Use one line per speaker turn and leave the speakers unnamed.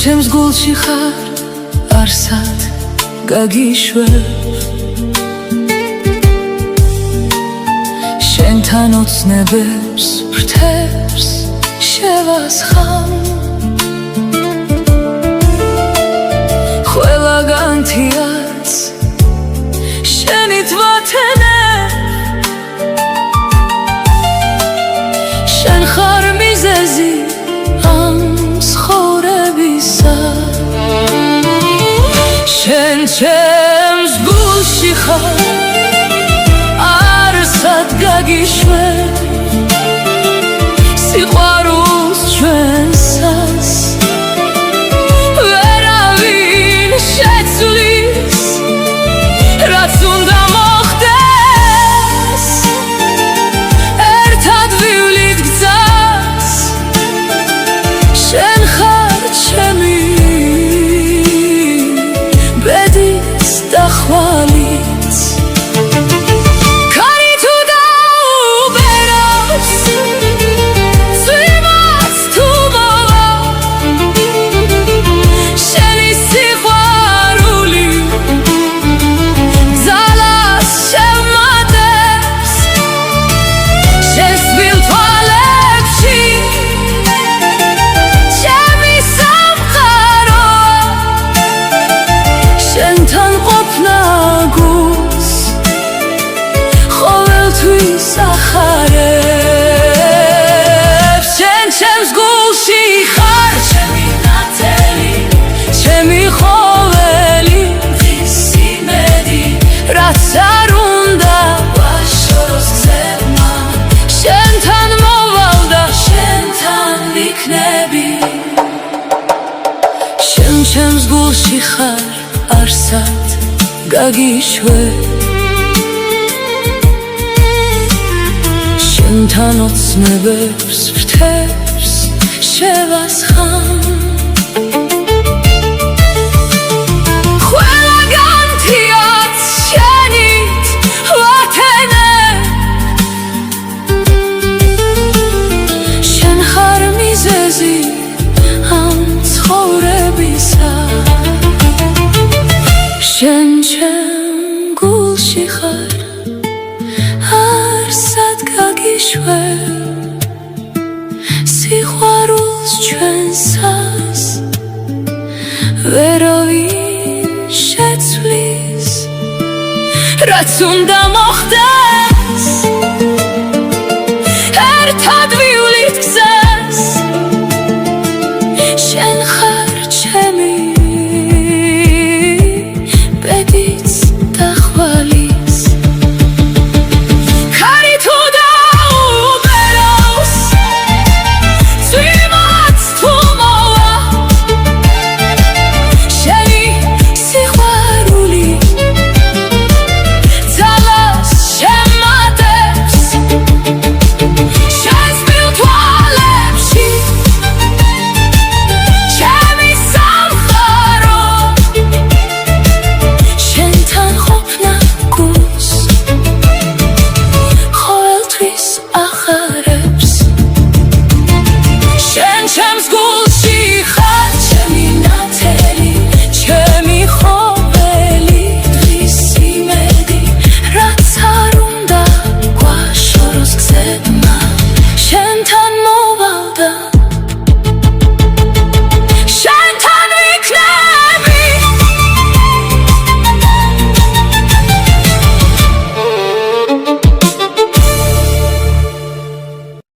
ჩემს გულში ხარ არსად გაგიშვებ შენთან ოცნებებს ფრთებს შევასხამ ყველაგან თიაც შენით ვათენებ შენ ხარ მიზეზი ამ ცხოვრებისა შენ ჩემს გულში ხარ არსად გაგიშვებ სიყვარულს ჩვენსას ვერავინ შეცვლის რაც უნდა მოხდეს ერთად ვივლით გზას შენ ხარ ჩემი ბედის დახვალიც ახარებს შენ ჩემს გულში ხარ ჩემი ნათელი ჩემი ხოველი ვისი მედი რაც არ უნდა ვაშოროს გზებმა შენთან მოვალ და შენთან ვიქნები შენ ჩემს გულში ხარ არსად გაგიშვებ შენთან ოცნებებს ფრთებს შევასხამ ყველაგან თიაც შენით ვათენებ შენ ხარ მიზეზი ამ ცხოვრებისა შენ ჩემ გულში ხარ არსად გაგიშვებ სიყვარულს ჩვენსას ვერავინ შეცვლის რაც უნდა მოხდეს